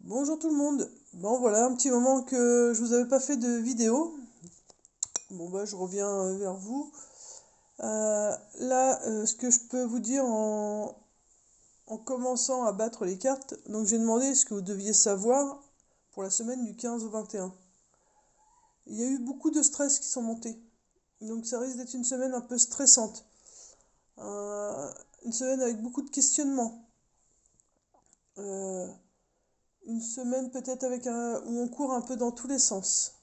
Bonjour tout le monde. Bon voilà, un petit moment que je vous avais pas fait de vidéo. Bon bah je reviens vers vous. Là, ce que je peux vous dire en commençant à battre les cartes, donc j'ai demandé ce que vous deviez savoir pour la semaine du 15 au 21. Il y a eu beaucoup de stress qui sont montés. Donc ça risque d'être une semaine un peu stressante. Euh, une semaine avec beaucoup de questionnements. Euh, une semaine peut-être avec où on court un peu dans tous les sens.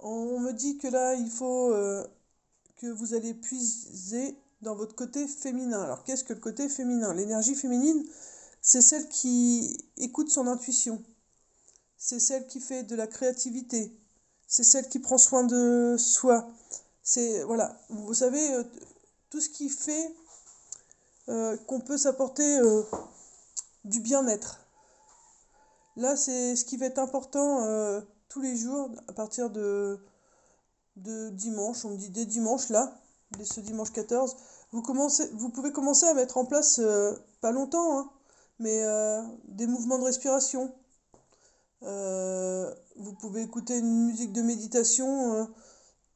On me dit que là, il faut que vous allez puiser dans votre côté féminin. Alors, qu'est-ce que le côté féminin? L'énergie féminine, c'est celle qui écoute son intuition. C'est celle qui fait de la créativité. C'est celle qui prend soin de soi. C'est, voilà, vous savez, tout ce qui fait qu'on peut s'apporter du bien-être. Là, c'est ce qui va être important tous les jours à partir de dimanche, on me dit dès dimanche là, dès ce dimanche 14, vous pouvez commencer à mettre en place, pas longtemps, hein, mais des mouvements de respiration. Vous pouvez écouter une musique de méditation,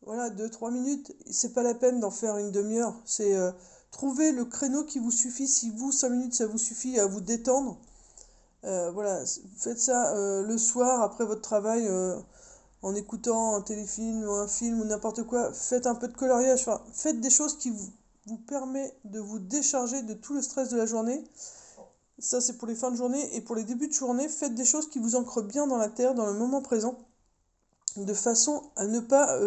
voilà, 2 3 minutes. C'est pas la peine d'en faire une demi-heure. C'est trouver le créneau qui vous suffit. Si vous, 5 minutes, ça vous suffit à vous détendre, voilà, faites ça le soir après votre travail. En écoutant un téléfilm ou un film ou n'importe quoi, faites un peu de coloriage, enfin, faites des choses qui vous permettent de vous décharger de tout le stress de la journée. Ça, c'est pour les fins de journée. Et pour les débuts de journée, faites des choses qui vous ancrent bien dans la terre, dans le moment présent, de façon à ne pas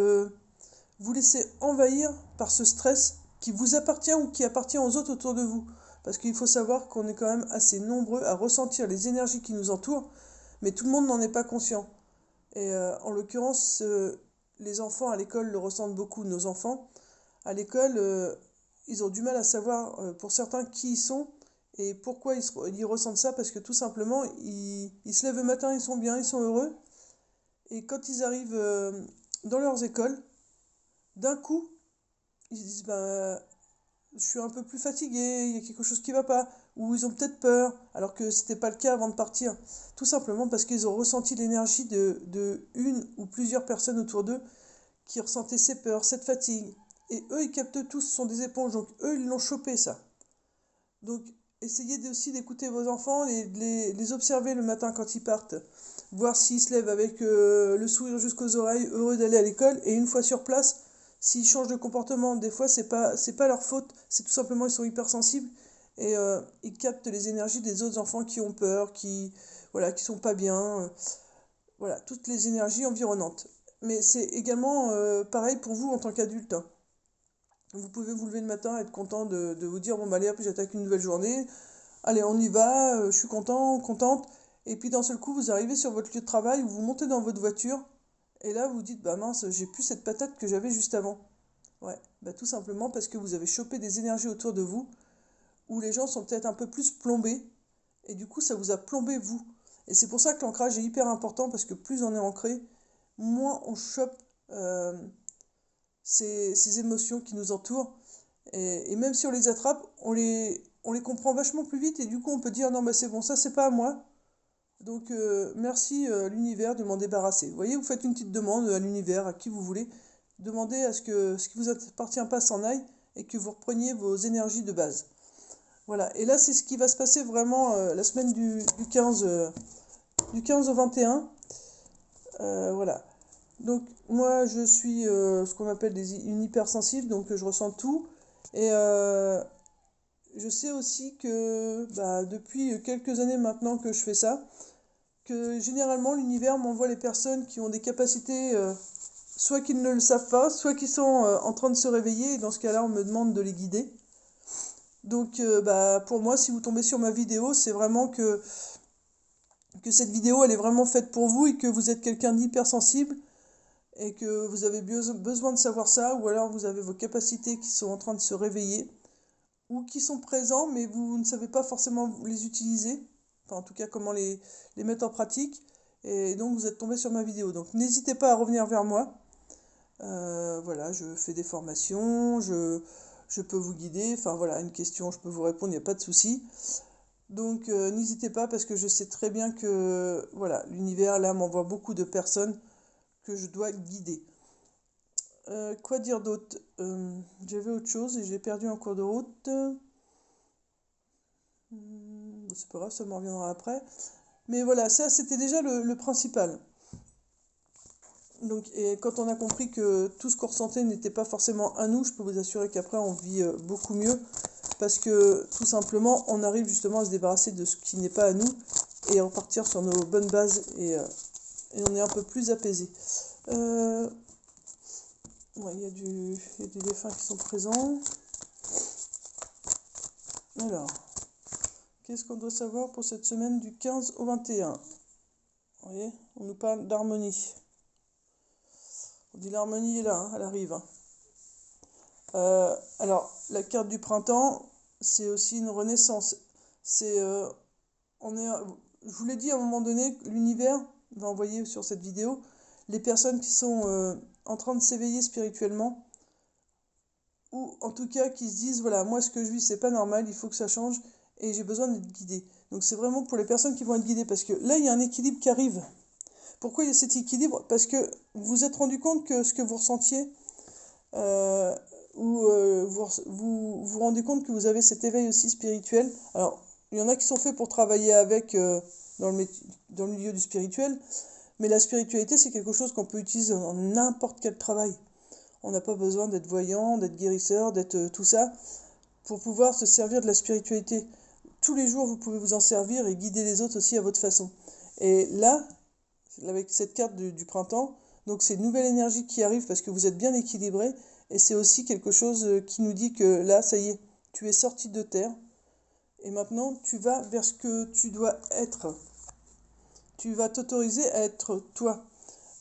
vous laisser envahir par ce stress qui vous appartient ou qui appartient aux autres autour de vous. Parce qu'il faut savoir qu'on est quand même assez nombreux à ressentir les énergies qui nous entourent, mais tout le monde n'en est pas conscient. Et en l'occurrence, les enfants à l'école le ressentent beaucoup. Nos enfants, à l'école, ils ont du mal à savoir, pour certains, qui ils sont et pourquoi ils ressentent ça, parce que tout simplement, ils se lèvent le matin, ils sont bien, ils sont heureux. Et quand ils arrivent dans leurs écoles, d'un coup, ils se disent, ben, je suis un peu plus fatigué, il y a quelque chose qui va pas, ou ils ont peut-être peur, alors que c'était pas le cas avant de partir. Tout simplement parce qu'ils ont ressenti l'énergie de une ou plusieurs personnes autour d'eux qui ressentaient ces peurs, cette fatigue. Et eux, ils captent tous, ce sont des éponges, donc eux, ils l'ont chopé ça. Donc essayez aussi d'écouter vos enfants et de les observer le matin quand ils partent. Voir s'ils se lèvent avec le sourire jusqu'aux oreilles, heureux d'aller à l'école, et une fois sur place, s'ils changent de comportement. Des fois, c'est pas leur faute, c'est tout simplement ils sont hypersensibles et ils captent les énergies des autres enfants qui ont peur, voilà, qui sont pas bien. Voilà, toutes les énergies environnantes. Mais c'est également pareil pour vous en tant qu'adulte, hein. Vous pouvez vous lever le matin, être content de vous dire, bon bah allez hop, j'attaque une nouvelle journée, allez on y va, je suis content, contente. Et puis d'un seul coup, vous arrivez sur votre lieu de travail, vous montez dans votre voiture, et là vous dites, bah mince, j'ai plus cette patate que j'avais juste avant. Ouais, bah tout simplement parce que vous avez chopé des énergies autour de vous, où les gens sont peut-être un peu plus plombés, et du coup ça vous a plombé vous. Et c'est pour ça que l'ancrage est hyper important, parce que plus on est ancré, moins on chope euh, ces émotions qui nous entourent. Et même si on les attrape, on les comprend vachement plus vite, et du coup on peut dire non bah c'est bon, ça c'est pas à moi. Donc merci l'univers de m'en débarrasser. Vous voyez, vous faites une petite demande à l'univers, à qui vous voulez. Demandez à ce que ce qui vous appartient pas s'en aille et que vous repreniez vos énergies de base. Voilà, et là c'est ce qui va se passer vraiment la semaine du 15 au 21. Voilà. Donc moi je suis ce qu'on appelle une hypersensible, donc je ressens tout. Et je sais aussi que bah, depuis quelques années maintenant que je fais ça, que généralement l'univers m'envoie les personnes qui ont des capacités, soit qui ne le savent pas, soit qui sont en train de se réveiller, et dans ce cas-là on me demande de les guider. Donc bah, pour moi, si vous tombez sur ma vidéo, c'est vraiment que cette vidéo elle est vraiment faite pour vous, et que vous êtes quelqu'un d'hypersensible et que vous avez besoin de savoir ça, ou alors vous avez vos capacités qui sont en train de se réveiller, ou qui sont présents, mais vous ne savez pas forcément les utiliser, enfin en tout cas comment les mettre en pratique, et donc vous êtes tombé sur ma vidéo. Donc n'hésitez pas à revenir vers moi. Voilà, je fais des formations, je peux vous guider, enfin voilà, une question, je peux vous répondre, il n'y a pas de souci. Donc n'hésitez pas parce que je sais très bien que voilà, l'univers là m'envoie beaucoup de personnes que je dois guider. Quoi dire d'autre? J'avais autre chose et j'ai perdu en cours de route. C'est pas grave, ça me reviendra après. Mais voilà, ça c'était déjà le principal. Donc, et quand on a compris que tout ce qu'on ressentait n'était pas forcément à nous, je peux vous assurer qu'après on vit beaucoup mieux parce que tout simplement on arrive justement à se débarrasser de ce qui n'est pas à nous et à repartir sur nos bonnes bases et on est un peu plus apaisé. Ouais, il y a des défunts qui sont présents. Alors, qu'est-ce qu'on doit savoir pour cette semaine du 15 au 21? Vous voyez, on nous parle d'harmonie. On dit l'harmonie est là, hein, elle arrive. Hein. Alors, la carte du printemps, c'est aussi une renaissance. C'est, on est, je vous l'ai dit à un moment donné, l'univers va envoyer sur cette vidéo les personnes qui sont en train de s'éveiller spirituellement, ou en tout cas qui se disent, voilà, moi ce que je vis c'est pas normal, il faut que ça change, et j'ai besoin d'être guidé. Donc c'est vraiment pour les personnes qui vont être guidées, parce que là il y a un équilibre qui arrive. Pourquoi il y a cet équilibre? Parce que vous vous êtes rendu compte que ce que vous ressentiez, euh, ou vous rendez compte que vous avez cet éveil aussi spirituel. Alors, il y en a qui sont faits pour travailler avec dans le milieu du spirituel, mais la spiritualité, c'est quelque chose qu'on peut utiliser dans n'importe quel travail. On n'a pas besoin d'être voyant, d'être guérisseur, d'être tout ça, pour pouvoir se servir de la spiritualité. Tous les jours, vous pouvez vous en servir et guider les autres aussi à votre façon. Et là, avec cette carte du printemps, donc c'est une nouvelle énergie qui arrive parce que vous êtes bien équilibré et c'est aussi quelque chose qui nous dit que là, ça y est, tu es sorti de terre et maintenant tu vas vers ce que tu dois être. Tu vas t'autoriser à être toi.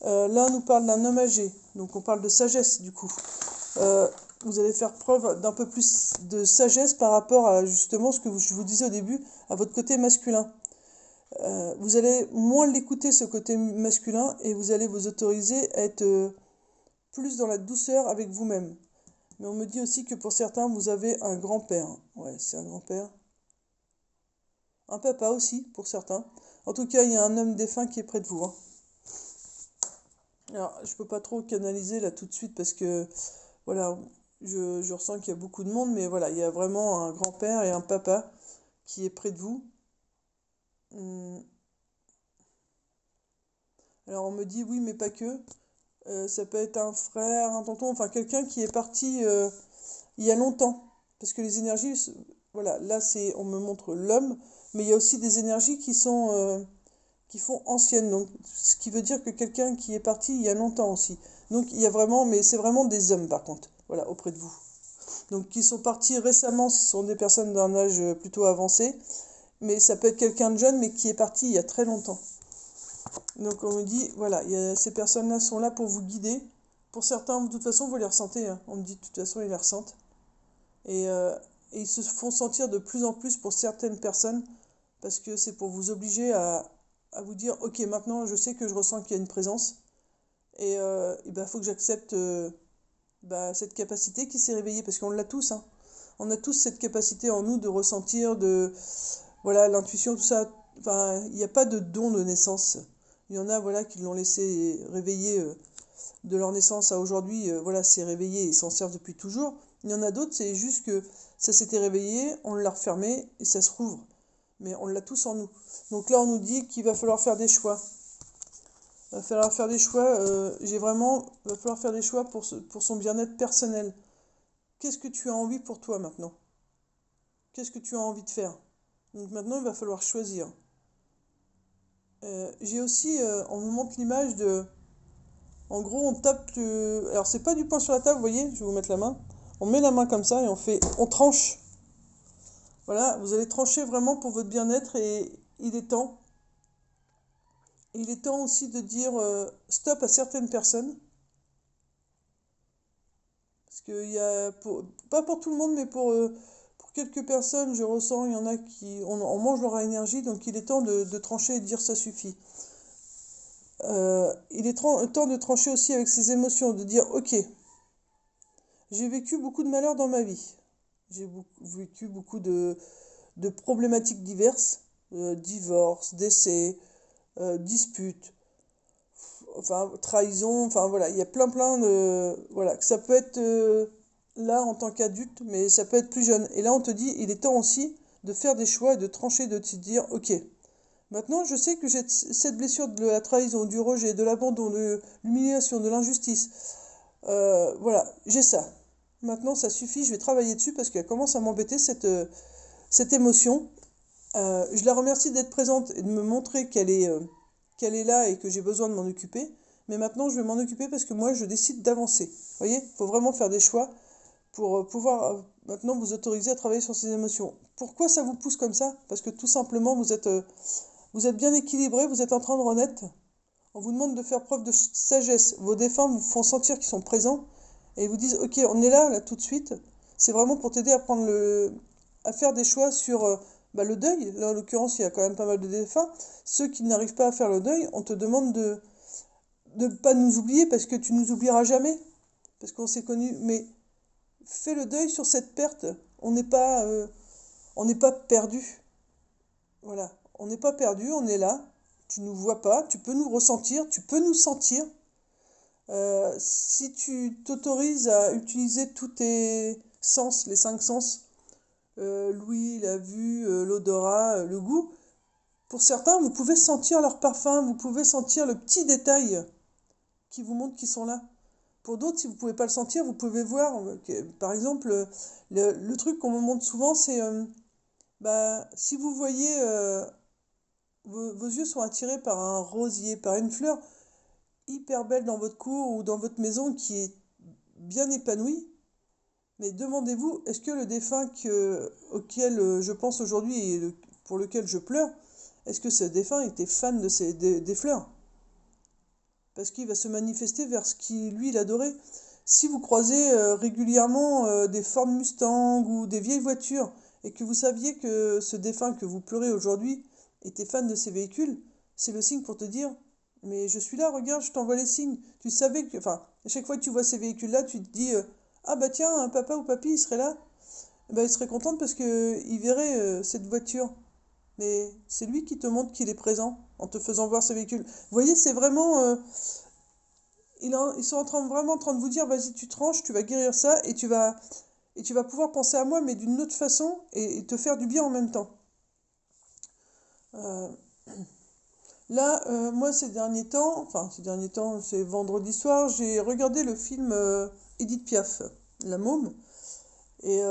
Là, on nous parle d'un homme âgé, donc on parle de sagesse du coup. Euh, vous allez faire preuve d'un peu plus de sagesse par rapport à justement ce que je vous disais au début, à votre côté masculin. Vous allez moins l'écouter, ce côté masculin, et vous allez vous autoriser à être plus dans la douceur avec vous-même. Mais on me dit aussi que pour certains, vous avez un grand-père. Ouais, c'est un grand-père. Un papa aussi, pour certains. En tout cas, il y a un homme défunt qui est près de vous. Hein. Alors, je peux pas trop canaliser là tout de suite parce que, voilà, je ressens qu'il y a beaucoup de monde, mais voilà, il y a vraiment un grand-père et un papa qui est près de vous. Hum, Alors, on me dit oui, mais pas que. Ça peut être un frère, un tonton, enfin quelqu'un qui est parti il y a longtemps. Parce que les énergies, voilà, là c'est, on me montre l'homme, mais il y a aussi des énergies qui font anciennes. Donc, ce qui veut dire que quelqu'un qui est parti il y a longtemps aussi. Donc il y a vraiment, mais c'est vraiment des hommes par contre, voilà, auprès de vous. Donc qui sont partis récemment, ce sont des personnes d'un âge plutôt avancé, mais ça peut être quelqu'un de jeune, mais qui est parti il y a très longtemps. Donc on me dit, voilà, ces personnes-là sont là pour vous guider. Pour certains, de toute façon, vous les ressentez. Hein. On me dit, de toute façon, ils les ressentent. Et, euh, et ils se font sentir de plus en plus pour certaines personnes, parce que c'est pour vous obliger à vous dire, ok, maintenant, je sais que je ressens qu'il y a une présence. Et ben, faut que j'accepte cette capacité qui s'est réveillée, parce qu'on l'a tous. Hein. On a tous cette capacité en nous de ressentir, voilà, l'intuition, tout ça. Enfin, il n'y a pas de don de naissance. Il y en a, voilà, qui l'ont laissé réveiller de leur naissance à aujourd'hui. Voilà, c'est réveillé et ils s'en servent depuis toujours. Il y en a d'autres, c'est juste que ça s'était réveillé, on l'a refermé et ça se rouvre. Mais on l'a tous en nous. Donc là, on nous dit qu'il va falloir faire des choix. Il va falloir faire des choix. Il va falloir faire des choix pour son bien-être personnel. Qu'est-ce que tu as envie pour toi maintenant? Qu'est-ce que tu as envie de faire? Donc maintenant, il va falloir choisir. J'ai aussi, on me montre l'image de, en gros, on tape alors c'est pas du poing sur la table, vous voyez, je vais vous mettre la main. On met la main comme ça et on tranche. Voilà, vous allez trancher vraiment pour votre bien-être et il est temps. Il est temps aussi de dire stop à certaines personnes. Parce qu'il y a, pas pour tout le monde, mais pour quelques personnes, je ressens, il y en a qui, on mange leur énergie, donc il est temps de trancher et de dire ça suffit. Il est temps de trancher aussi avec ses émotions, de dire ok, j'ai vécu beaucoup de malheurs dans ma vie. Vécu beaucoup de problématiques diverses, divorce, décès, disputes, enfin trahison, enfin voilà, il y a plein de... Voilà, que ça peut être là en tant qu'adulte, mais ça peut être plus jeune. Et là on te dit, il est temps aussi de faire des choix et de trancher, de te dire, ok, maintenant je sais que j'ai cette blessure de la trahison, du rejet, de l'abandon, de l'humiliation, de l'injustice. Voilà, j'ai ça. Maintenant ça suffit, je vais travailler dessus parce qu'elle commence à m'embêter cette émotion. Je la remercie d'être présente et de me montrer qu'elle est là et que j'ai besoin de m'en occuper. Mais maintenant, je vais m'en occuper parce que moi, je décide d'avancer. Vous voyez, il faut vraiment faire des choix pour pouvoir maintenant vous autoriser à travailler sur ces émotions. Pourquoi ça vous pousse comme ça? Parce que tout simplement, vous êtes bien équilibré, vous êtes en train de renaître. On vous demande de faire preuve de sagesse. Vos défunts vous font sentir qu'ils sont présents et ils vous disent, ok, on est là tout de suite. C'est vraiment pour t'aider à à faire des choix sur le deuil. Là, en l'occurrence, il y a quand même pas mal de défunts. Ceux qui n'arrivent pas à faire le deuil, on te demande de ne pas nous oublier parce que tu nous oublieras jamais. Parce qu'on s'est connus. Mais fais le deuil sur cette perte. On n'est pas perdu. Voilà. On n'est pas perdu, on est là. Tu nous vois pas, tu peux nous ressentir, tu peux nous sentir. Si tu t'autorises à utiliser tous tes sens, les cinq sens, l'ouïe, la vue, l'odorat, le goût, pour certains, vous pouvez sentir leur parfum, vous pouvez sentir le petit détail qui vous montre qu'ils sont là. Pour d'autres, si vous ne pouvez pas le sentir, vous pouvez voir, par exemple, le truc qu'on me montre souvent, c'est, si vous voyez, vos yeux sont attirés par un rosier, par une fleur hyper belle dans votre cour ou dans votre maison qui est bien épanouie, mais demandez-vous, est-ce que le défunt auquel je pense aujourd'hui et pour lequel je pleure, est-ce que ce défunt était fan des fleurs? Parce qu'il va se manifester vers ce qui, lui, il adorait. Si vous croisez régulièrement des Ford Mustang ou des vieilles voitures et que vous saviez que ce défunt que vous pleurez aujourd'hui était fan de ces véhicules, c'est le signe pour te dire, mais je suis là, regarde, je t'envoie les signes. Tu savais que, enfin, à chaque fois que tu vois ces véhicules-là, tu te dis, ah bah tiens, un papa ou papy, il serait là. Eh ben, il serait content parce que il verrait cette voiture. Mais c'est lui qui te montre qu'il est présent en te faisant voir ce véhicule. Vous voyez, c'est vraiment... ils sont vraiment en train de vous dire, vas-y, tu tranches, tu vas guérir ça et tu vas pouvoir penser à moi, mais d'une autre façon et te faire du bien en même temps. Euh, Là, moi, ces derniers temps, c'est vendredi soir, j'ai regardé le film Edith Piaf, La Môme. Et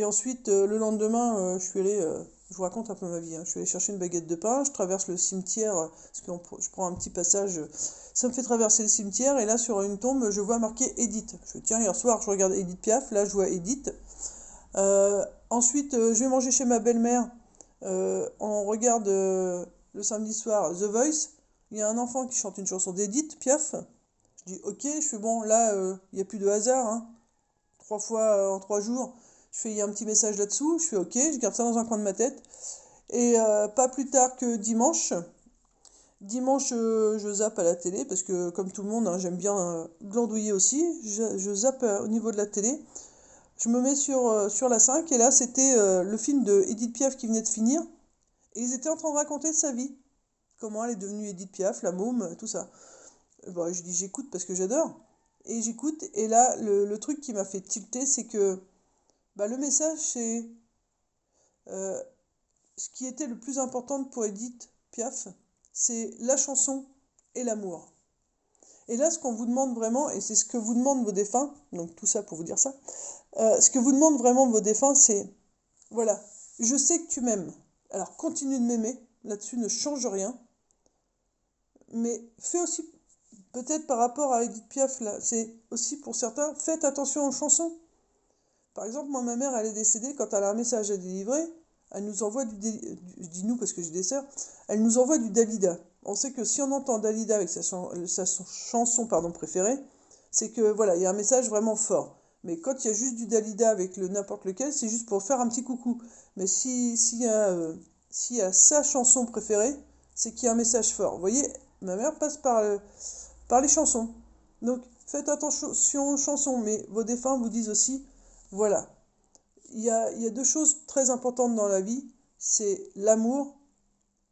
ensuite, le lendemain, je suis allée, je vous raconte un peu ma vie, hein. Je suis allée chercher une baguette de pain, je traverse le cimetière, parce que je prends un petit passage, ça me fait traverser le cimetière, et là, sur une tombe, je vois marqué Edith. Je tiens, hier soir, je regarde Edith Piaf, là, je vois Edith. Ensuite, je vais manger chez ma belle-mère, on regarde le samedi soir The Voice, il y a un enfant qui chante une chanson d'Edith Piaf. Je dis, ok, je fais bon, là, il n'y a plus de hasard, hein. 3 fois en 3 jours. Il y a un petit message là-dessous. Je fais ok, je garde ça dans un coin de ma tête. Et pas plus tard que dimanche. Dimanche, je zappe à la télé parce que, comme tout le monde, hein, j'aime bien glandouiller aussi. Je zappe au niveau de la télé. Je me mets sur la 5 et là, c'était le film de Edith Piaf qui venait de finir. Et ils étaient en train de raconter sa vie. Comment elle est devenue Edith Piaf, la môme, tout ça. Bon, je dis j'écoute parce que j'adore. Et j'écoute, et là, le truc qui m'a fait tilter, c'est que le message, c'est euh, ce qui était le plus important pour Edith Piaf, c'est la chanson et l'amour. Et là, ce qu'on vous demande vraiment, et c'est ce que vous demandent vos défunts, donc tout ça pour vous dire ça, ce que vous demandent vraiment vos défunts, c'est, voilà, je sais que tu m'aimes, alors continue de m'aimer, là-dessus ne change rien, mais fais aussi, peut-être par rapport à Edith Piaf, là, c'est aussi pour certains, faites attention aux chansons. Par exemple, moi, ma mère, elle est décédée, quand elle a un message à délivrer, elle nous envoie je dis nous parce que j'ai des sœurs, elle nous envoie du Dalida. On sait que si on entend Dalida avec sa chanson préférée, c'est que voilà, il y a un message vraiment fort. Mais quand il y a juste du Dalida avec le n'importe lequel, c'est juste pour faire un petit coucou. Mais s'il y a sa chanson préférée, c'est qu'il y a un message fort. Vous voyez, ma mère passe par les chansons. Donc faites attention aux chansons, mais vos défunts vous disent aussi, voilà, il y a deux choses très importantes dans la vie, c'est l'amour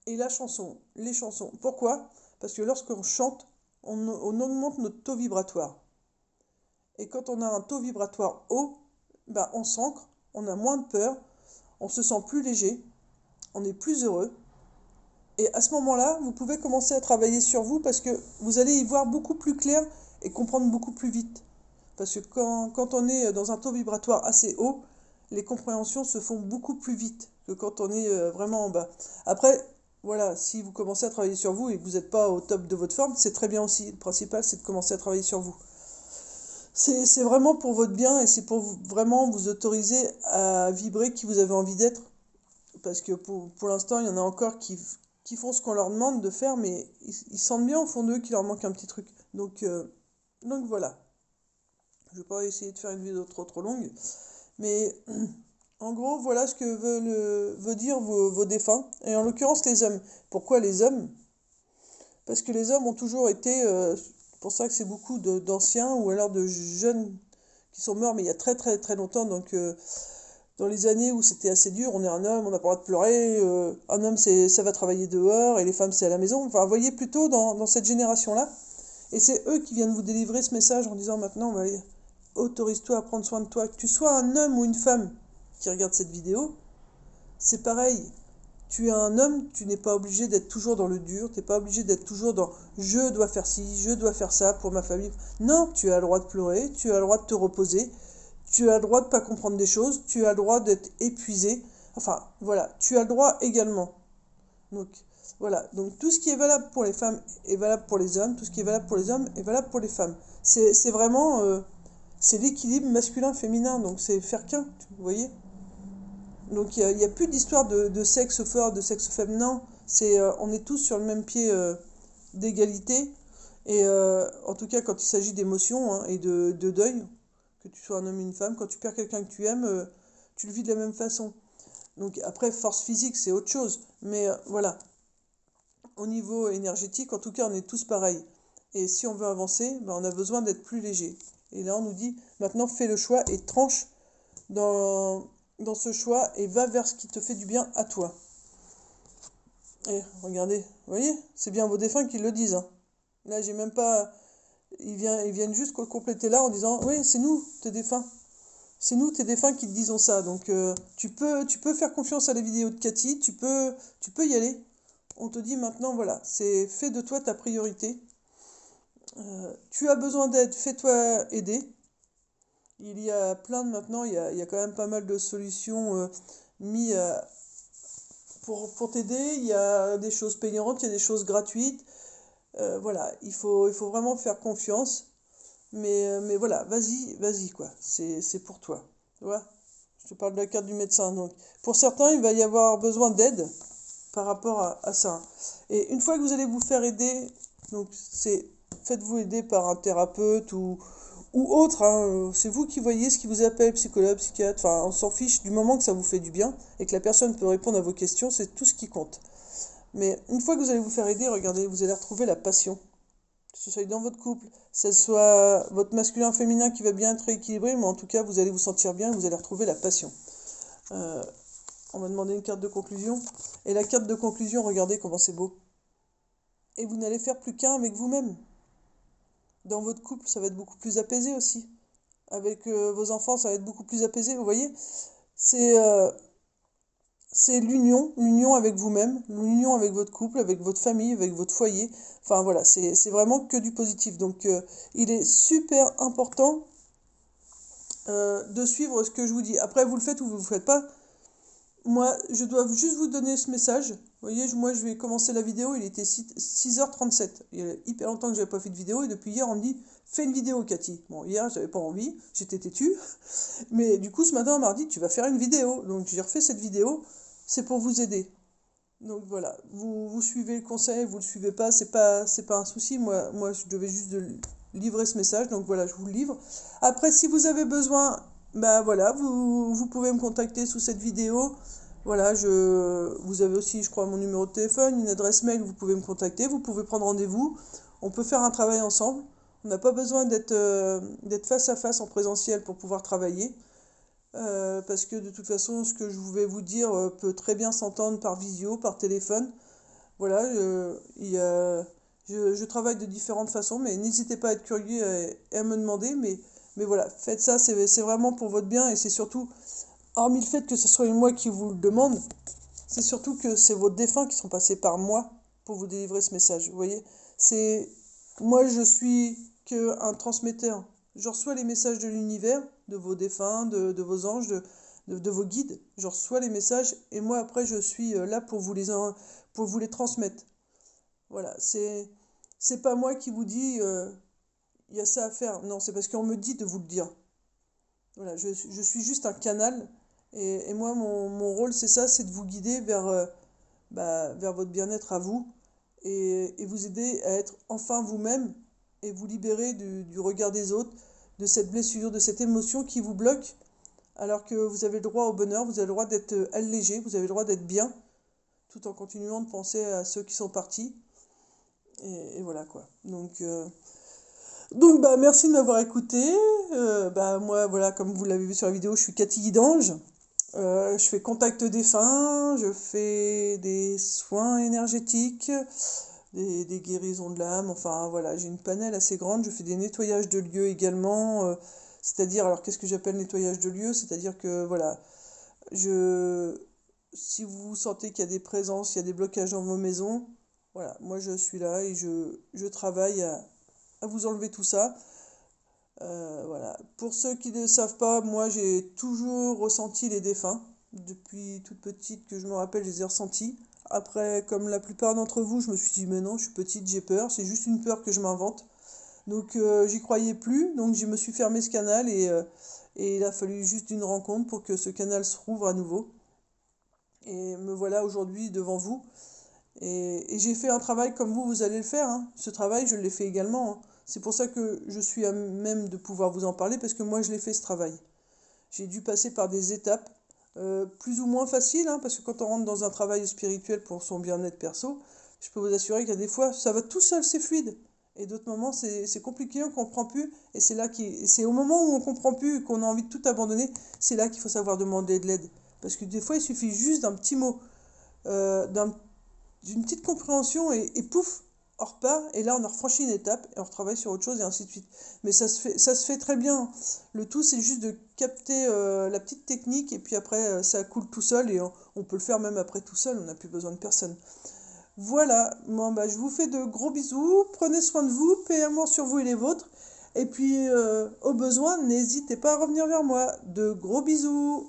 et la chanson, les chansons. Pourquoi? Parce que lorsqu'on chante, on augmente notre taux vibratoire. Et quand on a un taux vibratoire haut, bah, on s'ancre, on a moins de peur, on se sent plus léger, on est plus heureux. Et à ce moment-là, vous pouvez commencer à travailler sur vous parce que vous allez y voir beaucoup plus clair et comprendre beaucoup plus vite. Parce que quand on est dans un taux vibratoire assez haut, les compréhensions se font beaucoup plus vite que quand on est vraiment en bas. Après, voilà, si vous commencez à travailler sur vous et que vous n'êtes pas au top de votre forme, c'est très bien aussi. Le principal, c'est de commencer à travailler sur vous. C'est vraiment pour votre bien et c'est pour vraiment vous autoriser à vibrer qui vous avez envie d'être. Parce que pour l'instant, il y en a encore qui font ce qu'on leur demande de faire, mais ils sentent bien au fond d'eux qu'il leur manque un petit truc. Donc voilà. Je ne vais pas essayer de faire une vidéo trop longue. Mais en gros, voilà ce que veut dire vos défunts. Et en l'occurrence, les hommes. Pourquoi les hommes? Parce que les hommes ont toujours été... c'est pour ça que c'est beaucoup d'anciens ou alors de jeunes qui sont morts, mais il y a très très très longtemps. Donc dans les années où c'était assez dur, on est un homme, on n'a pas le droit de pleurer. Un homme, ça va travailler dehors et les femmes, c'est à la maison. Enfin, vous voyez plutôt dans cette génération-là. Et c'est eux qui viennent vous délivrer ce message en disant maintenant, bah, autorise-toi à prendre soin de toi. Que tu sois un homme ou une femme qui regarde cette vidéo, c'est pareil. Tu es un homme, tu n'es pas obligé d'être toujours dans le dur, tu n'es pas obligé d'être toujours dans je dois faire ci, je dois faire ça pour ma famille. Non, tu as le droit de pleurer, tu as le droit de te reposer, tu as le droit de ne pas comprendre des choses, tu as le droit d'être épuisé. Enfin, voilà, tu as le droit également. Donc, voilà. Donc, tout ce qui est valable pour les femmes est valable pour les hommes, tout ce qui est valable pour les hommes est valable pour les femmes. C'est vraiment... c'est l'équilibre masculin-féminin, donc c'est faire qu'un, vous voyez? Donc il y a plus d'histoire de sexe fort, de sexe faible, non. On est tous sur le même pied d'égalité. Et en tout cas, quand il s'agit d'émotions et de deuil, que tu sois un homme ou une femme, quand tu perds quelqu'un que tu aimes, tu le vis de la même façon. Donc après, force physique, c'est autre chose. Mais voilà, au niveau énergétique, en tout cas, on est tous pareils. Et si on veut avancer, ben, on a besoin d'être plus léger. Et là, on nous dit, maintenant, fais le choix et tranche dans ce choix et va vers ce qui te fait du bien à toi. Et regardez, vous voyez, c'est bien vos défunts qui le disent. Hein. Là, j'ai même pas... Ils viennent juste compléter là en disant, oui, c'est nous, tes défunts. C'est nous, tes défunts, qui te disons ça. Donc, tu peux faire confiance à la vidéo de Cathy, tu peux y aller. On te dit maintenant, voilà, c'est fais de toi ta priorité. Tu as besoin d'aide, fais-toi aider. Il y a plein de maintenant, il y a quand même pas mal de solutions mises pour t'aider. Il y a des choses payantes, il y a des choses gratuites. Voilà, il faut vraiment faire confiance. Mais voilà, vas-y quoi, c'est pour toi. Tu vois? Je te parle de la carte du médecin. Donc, pour certains, il va y avoir besoin d'aide par rapport à ça. Et une fois que vous allez vous faire aider, donc faites-vous aider par un thérapeute ou autre, hein, c'est vous qui voyez ce qui vous appelle, psychologue, psychiatre, enfin on s'en fiche du moment que ça vous fait du bien et que la personne peut répondre à vos questions, c'est tout ce qui compte. Mais une fois que vous allez vous faire aider, regardez, vous allez retrouver la passion. Que ce soit dans votre couple, que ce soit votre masculin-féminin qui va bien être rééquilibré, mais en tout cas vous allez vous sentir bien et vous allez retrouver la passion. On m'a demandé une carte de conclusion. Et la carte de conclusion, regardez comment c'est beau. Et vous n'allez faire plus qu'un avec vous-même. Dans votre couple, ça va être beaucoup plus apaisé aussi. Avec vos enfants, ça va être beaucoup plus apaisé. Vous voyez, c'est l'union avec vous-même, l'union avec votre couple, avec votre famille, avec votre foyer. Enfin voilà, c'est vraiment que du positif. Donc il est super important de suivre ce que je vous dis. Après, vous le faites ou vous ne le faites pas. Moi, je dois juste vous donner ce message. Vous voyez, moi, je vais commencer la vidéo, il était 6h37. Il y a hyper longtemps que j'avais pas fait de vidéo, et depuis hier, on me dit, fais une vidéo, Cathy. Bon, hier, j'avais pas envie, j'étais têtue. Mais du coup, ce matin, on m'a dit, tu vas faire une vidéo. Donc, j'ai refait cette vidéo, c'est pour vous aider. Donc, voilà, vous suivez le conseil, vous le suivez pas, c'est pas un souci. Moi, je devais juste livrer ce message, donc voilà, je vous le livre. Après, si vous avez besoin, bah voilà, vous pouvez me contacter sous cette vidéo. Voilà, vous avez aussi, je crois, mon numéro de téléphone, une adresse mail, vous pouvez me contacter, vous pouvez prendre rendez-vous, on peut faire un travail ensemble. On n'a pas besoin d'être face à face en présentiel pour pouvoir travailler. parce que de toute façon, ce que je vais vous dire peut très bien s'entendre par visio, par téléphone. Voilà, je travaille de différentes façons, mais n'hésitez pas à être curieux et à me demander. Mais voilà, faites ça, c'est vraiment pour votre bien et c'est surtout, hormis le fait que ce soit moi qui vous le demande, c'est surtout que c'est vos défunts qui sont passés par moi pour vous délivrer ce message. Vous voyez, c'est moi je suis que un transmetteur. Je reçois les messages de l'univers, de vos défunts, de vos anges, de vos guides. Je reçois les messages et moi après je suis là pour vous les transmettre. Voilà, c'est pas moi qui vous dis il y a ça à faire. Non, c'est parce qu'on me dit de vous le dire. Voilà, je suis juste un canal et moi mon rôle c'est ça, c'est de vous guider vers votre bien-être à vous et vous aider à être enfin vous-même et vous libérer du regard des autres, de cette blessure, de cette émotion qui vous bloque, alors que vous avez le droit au bonheur, vous avez le droit d'être allégé, vous avez le droit d'être bien, tout en continuant de penser à ceux qui sont partis. Et voilà quoi. Donc bah merci de m'avoir écouté. Bah moi voilà, comme vous l'avez vu sur la vidéo, je suis Cathy Guidange. Je fais contact défunt, je fais des soins énergétiques, des guérisons de l'âme, enfin voilà, j'ai une panelle assez grande, je fais des nettoyages de lieux également, c'est-à-dire, alors qu'est-ce que j'appelle nettoyage de lieux? C'est-à-dire que voilà, je, si vous sentez qu'il y a des présences, il y a des blocages dans vos maisons, voilà, moi je suis là et je travaille à vous enlever tout ça. Voilà. Pour ceux qui ne savent pas, moi j'ai toujours ressenti les défunts. Depuis toute petite que je me rappelle, je les ai ressentis. Après, comme la plupart d'entre vous, je me suis dit, mais non, je suis petite, j'ai peur. C'est juste une peur que je m'invente. Donc j'y croyais plus. Donc je me suis fermé ce canal et il a fallu juste une rencontre pour que ce canal se rouvre à nouveau. Et me voilà aujourd'hui devant vous. Et j'ai fait un travail comme vous allez le faire, hein. Ce travail, je l'ai fait également, hein. C'est pour ça que je suis à même de pouvoir vous en parler, parce que moi, je l'ai fait ce travail. J'ai dû passer par des étapes plus ou moins faciles, hein, parce que quand on rentre dans un travail spirituel pour son bien-être perso, je peux vous assurer qu'il y a des fois, ça va tout seul, c'est fluide. Et d'autres moments, c'est compliqué, on comprend plus. Et c'est au moment où on comprend plus et qu'on a envie de tout abandonner, c'est là qu'il faut savoir demander de l'aide. Parce que des fois, il suffit juste d'un petit mot, d'un d'une petite compréhension et pouf, on repart et là on a refranchi une étape et on retravaille sur autre chose et ainsi de suite. Mais ça se fait très bien. Le tout c'est juste de capter la petite technique et puis après ça coule tout seul et on peut le faire même après tout seul, on n'a plus besoin de personne. Voilà, bon, bah, je vous fais de gros bisous, prenez soin de vous, paix et amour sur vous et les vôtres. Et puis au besoin, n'hésitez pas à revenir vers moi. De gros bisous.